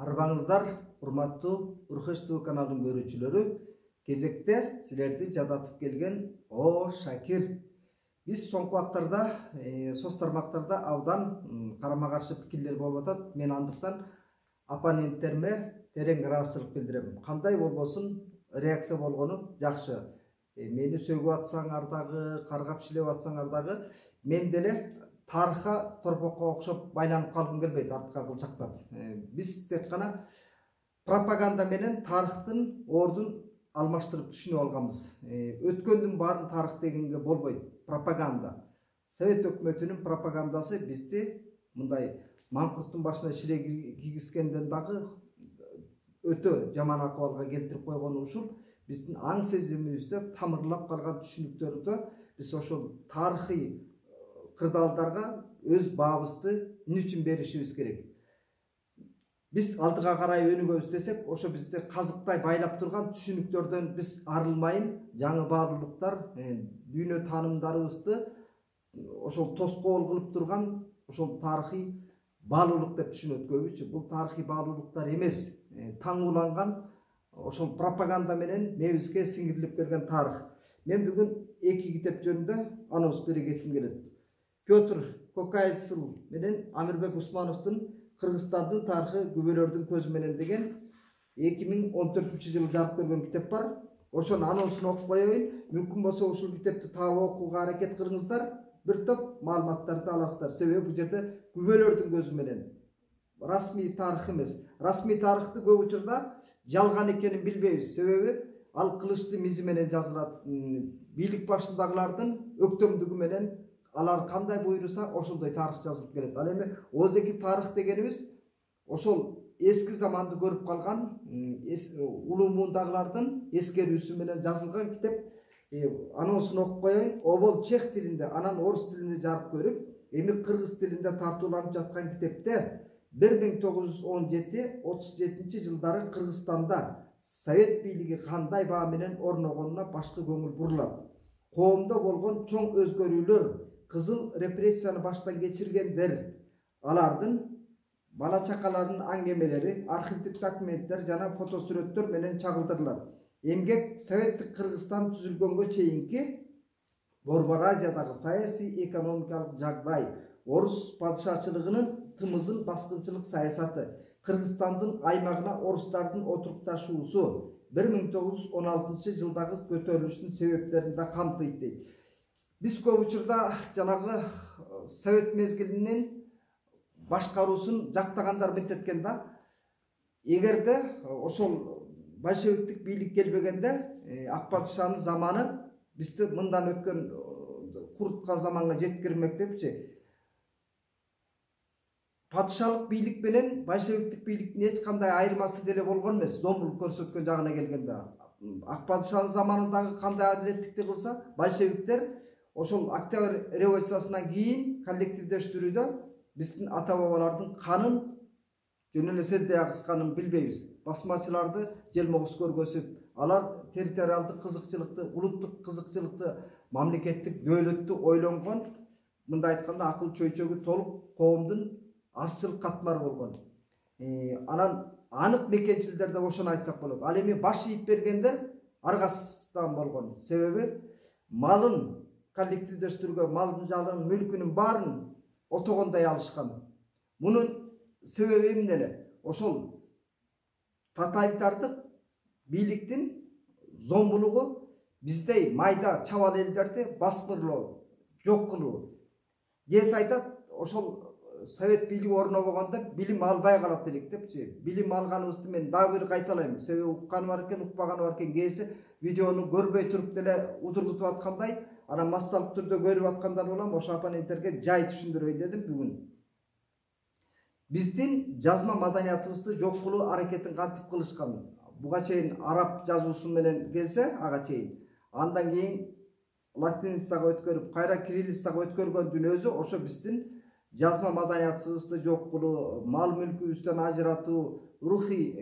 Арбаңыздар, урматтуу Урхештүү каналдын көрүүчүлөрү, кезекте силерди жадатып келген О Шакир. Биз соңку вактарда соц тармактарда абдан карама каршы пикирлер болуп атат. Мен андыктан оппоненттериме терең ыраазычылык билдирем. Кандай болбосун реакция болгону жакшы. Мени сөгүп атсаңар дагы, каргап шилеп атсаңар дагы, мен деле тарыхка торпокко окшоп байланып калгым келбейт, артка кылчактап. Биз тек гана пропаганда менен тарыхтын ордун алмаштырып түшүнүп алганбыз. Өткөндүн баарын тарых дегенге болбойт. Пропаганда. Совет өкмөтүнүн пропагандасы бизди мындай маңкурттун башына шире кийгизгенден дагы өтө жаман акыбалга келтирип койгону ушул. Биздин аң сезимибизде тамырлап калган түшүнүктөрдө биз ошол тарыхый кырдаалдарга өз баабызды эмне үчүн беришибиз керек? Биз алдыга карай өнүгөбүз десек, ошо бизди казыктай байлап турган түшүнүктөрдөн биз арылмайын, жаңы баалуулуктар, дүйнө таанымдарыбызды ошол тоскоол кылып турган ошол тарыхый баалуулук деп түшүнөт көбүчө. Бул тарыхый баалуулуктар эмес, таң уланган ошол пропаганда менен мебизге сиңирилип келген тарых. Мен бүгүн эки китеп жөнүндө анонс бере кетким келет. Петр Кокайсыл менен Амирбек Усмановдун Кыргызстандын тарыхы күбөлөрдүн көзү менен деген 2014-жылы жарык көргөн китеп бар. Ошонун анонсун окуп коеюн. Мүмкүн болсо ушул китепти таап окууга аракет кылыңыздар. Бир топ маалыматтарды аласыздар. Себеби бул жерде күбөлөрдүн көзү менен расмий тарых эмес. Расмий тарыхты көп учурда жалган экенин билбейбиз. Себеби ал кылычтын мизи менен жазылат. Бийлик башындагылардын өктөмдүгү менен алар кандай буйруса ошондой тарых жазылып келет. Ал эми озеки тарых дегенибиз ошол эски заманды көрүп калган улуу муундагылардын эскерүүсү менен жазылган китеп. Анонсун окуп коеюн. Обол чех тилинде, анан орус тилинде жарык көрүп, эми кыргыз тилинде тартууланып жаткан китепте 1917-37 жылдары Кыргызстанда Совет бийлиги кандай баа менен орногонуна башкы көңүл бурулат. Коомдо болгон чоң өзгөрүүлөр, кызыл репрессияны баштан кечиргендер, алардын бала чакаларынын аңгемелери, архивдик документтер жана фотосүрөттөр менен чагылдырылат. Эмгек Советтик Кыргызстан түзүлгөнгө чейинки Борбор Азиядагы саясий экономикалык жагдай, орус падышачылыгынын тымызын баскынчылык саясаты, Кыргызстандын аймагына орустардын отурукташуусу 1916 жылдагы көтөрүлүштүн себептерин да камтыйт дейт. Биз көп учурда жанагы Совет мезгилинин башкаруусун жактагандар мынтеткен да. Эгерде ошол большевиктик бийлик келбегенде, ак падышанын заманы бизди мындан өткөн куруткан заманга жеткирмек депчи. Падышалык бийлик менен большевиктик бийликтин эч кандай айырмасы деле болгон эмес, зомбулук көрсөткөн жагына келгенде. Ак падышанын заманындагы кандай адилеттикти кылса, большевиктер ошол Октябрь революциясынан кийин коллективдештирүүдө биздин ата бабалардын канын жөн эле селдей агысканын билбейбиз. Басмачыларды желмогуз көргөзүп, алар территориалдык кызыкчылыкты, улуттук кызыкчылыкты, мамлекеттик дөөлөттү ойлонгон, мындай айтканда акыл чөйчөгү толук коомдун азчыл катмары болгон. Анан анык мекенчилдер деп ошону айтсак болот. Ал эми баш ийип бергендер аргасыздан болгон. Себеби малын коллективдештирүүгө, малдын жалын, мүлкүнүн баарын отогондой алышкан. Мунун себеби эмне эле? Ошол тоталитардык бийликтин зомбулугу биздей майда чабал элдерди баскырлоо, жок кылуу. Кээси айтат, ошол Совет бийлиги орнобогондо билим албай калат элек депчи. Билим алганыбызды мен дагы бир кайталайм. Себеби укканы бар экен, укпаганы бар экен. Кээси видеону көрбөй туруп деле удургутуп аткандай, анан массалык түрдө көрүп аткандар улам ошо оппоненттерге жай түшүндүрөй дедим бүгүн. Биздин жазма маданиятыбызды жок кылуу аракетин кантип кылышкан? Буга чейин араб жазуусу менен келсе, ага чейин. Андан кийин латиницага өткөрүп, кайра кириллицага өткөргөндүн өзү ошо биздин жазма маданиятыбызды жок кылуу, мал мүлкүбүздөн ажыратуу, рухий,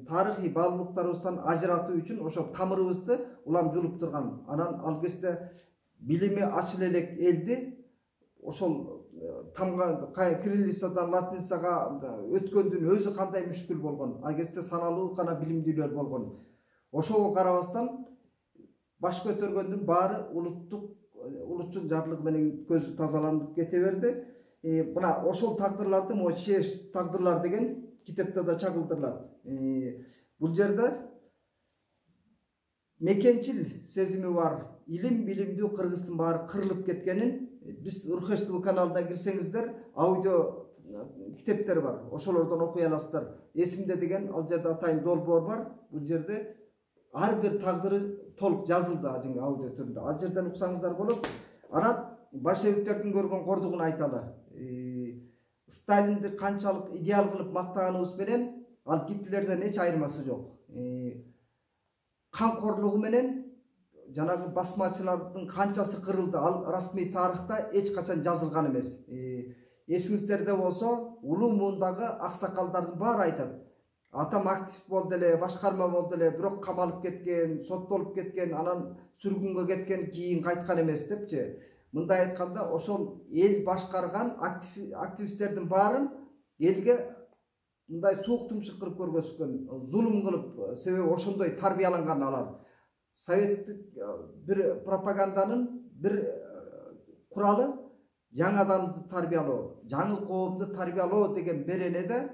тарыхый баалуулуктарыбыздан ажыратуу үчүн ошо тамырыбызды улам жулуп турган. Анан ал кезде билими ачыл элек элди ошол кириллицадан латиницага өткөндүн өзү кандай мүшкүл болгон, ал кезде саналуу гана билимдүүлөр болгон. Ошого карабастан баш көтөргөндүн баары улутчул жарлыгы менен көзү тазаланып кете берди. Мына ошол тагдырларды чеш тагдырлар деген китепте да чагылдырылат. Бул жерде мекенчил сезими бар, илим билимдүү кыргыздын баары кырылып кеткенин биз Урхеш ТВ каналына кирсеңиздер, аудио китептер бар. Ошолордон окуй аласыздар. Эсимде деген ал жерде атайын долбоор бар. Бул жерде ар бир тагдыры толук жазылды ажынга аудио түрүндө. Ал жерден уксаңыздар болот. Анан большевиктердин көргөн кордугун айталы. Сталинди канчалык идеал кылып мактаганыбыз менен ал Гитлерден эч айырмасы жок. Камкорлугу менен жанагы басмачылардын канчасы кырылды, ал расмий тарыхта эч качан жазылган эмес. Эсиңиздерде болсо, улуу муундагы аксакалдардын баары айтат. Атам актив болду эле, башкарма болду эле, бирок камалып кеткен, соттолуп кеткен, анан сүргүнгө кеткен, кийин кайткан эмес депчи. Мындай айтканда, ошол эл башкарган активисттердин баарын элге мындай суук тумшук кылып көргөзүшкөн, зулум кылып, себеби ошондой тарбияланган алар. Советтик бир пропаганданын бир куралы жаңы адамды тарбиялоо, жаңы коомду тарбиялоо деген беренеде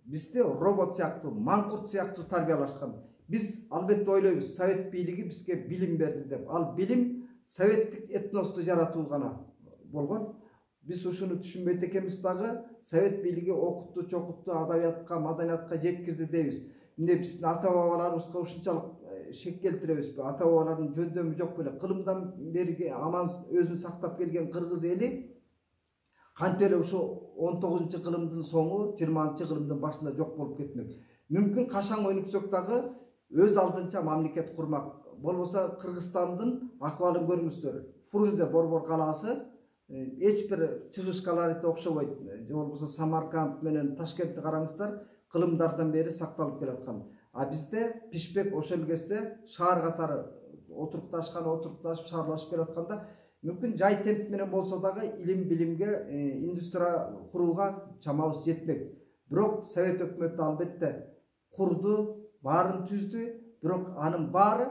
бизди робот сыяктуу, маңкурт сыяктуу тарбиялашкан. Биз албетте ойлойбуз, совет бийлиги бизге билим берди деп. Ал билим советтик этносту жаратуу гана болгон. Биз ушуну түшүнбөйт экенбиз дагы, совет бийлиги окутту, чокутту, адабиятка, маданиятка жеткирди дейбиз. Эмне биздин ата-бабаларыбызга ушунчалык шек келтиребизби? Ата-бабалардын жөндөмү жок беле? Кылымдан бери аман өзүн сактап келген кыргыз эли кантип эле ушу 19-кылымдын соңу, 20-кылымдын башында жок болуп кетмек. Мүмкүн кашаң өнүксөк дагы өз алдынча мамлекет курмак. Болбосо Кыргызстандын акыбалын көрүңүздөр. Фрунзе Борбор калаасы эч бир чыгышкаларга окшобойт. Же болбосо Самарканд менен Ташкентти караңыздар, кылымдардан бери сакталып келаткан. А бизде Пишпек ошол кезде шаар катары отурукташып шаарлашып келатканда мүмкүн жай темп менен болсо дагы илим билимге, индустрия курууга чамабыз жетмек. Бирок Совет өкмөтү албетте курду, баарын түздү, бирок анын баары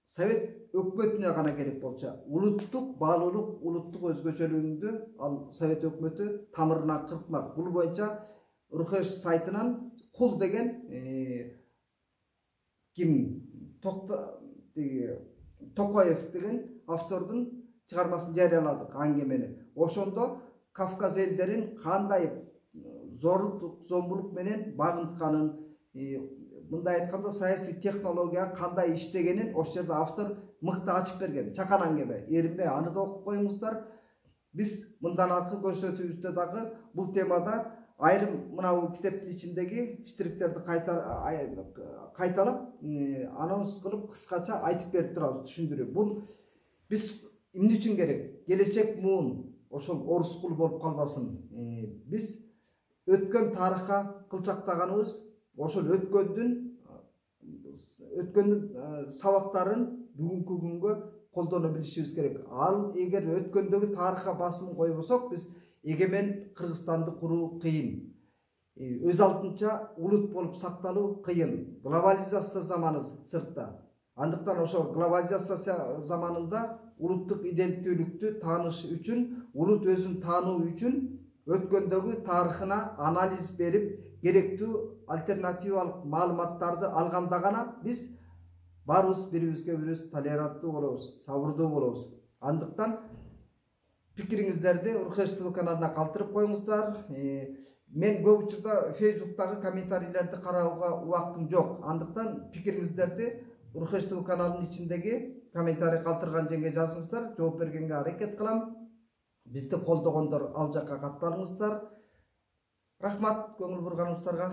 Совет өкмөтүнө гана керек болчу. Улуттук баалуулук, улуттук өзгөчөлүгүндү ал Совет өкмөтү тамырынан кыркмак. Бул боюнча Урхеш сайтынан Кул деген ким Токоев деген автордун чыгармасын жарыяладык, аңгемени. Ошондо Кавказ элдерин кандай зорлук, зомбулук менен багынтканын, мындай айтканда саясий технология кандай иштегенин ошол жерде автор мыкты ачып берген. Чакан аңгеме, эринбей аны да окуп коюңуздар. Биз мындан аркы көрсөтүүбүздө дагы бул темада айрым мынау китептин ичиндеги штириктерди кайталап, анонс кылып кыскача айтып берип турабыз, түшүндүрүп. Бул биз эмне үчүн керек? Келечек муун ошол орус кул болуп калбасын. Биз өткөн тарыхка кылчактаганыбыз ошол өткөндүн сабактарын бүгүнкү күнгө колдоно билишибиз керек. Ал эгер өткөндөгү тарыхка басым койбосок, биз эгемен Кыргызстанды куруу кыйын. Өз алдынча улут болуп сакталуу кыйын. Глобализация заманы сыртта. Андыктан ошол глобализация заманында улуттук иденттүүлүктү тааныш үчүн, улут өзүн таануу үчүн өткөндөгү тарыхына анализ берип, керектүү альтернативалык маалыматтарды алганда гана биз баарыбыз бирибизге бирибиз толеранттуу болобуз, сабырдуу болобуз. Андыктан пикириңиздерди Урхеш ТВ каналына калтырып коюңуздар. Мен көп учурда Facebook'тагы комментарийлерди карауга убактым жок. Андыктан пикириңиздерди Урхеш ТВ каналынын ичиндеги комментарий калтырган жерге жазыңыздар. Жооп бергенге аракет кылам. Бизди колдогондор ал жакка катталыңыздар. Рахмат көңүл бурганыңыздарга.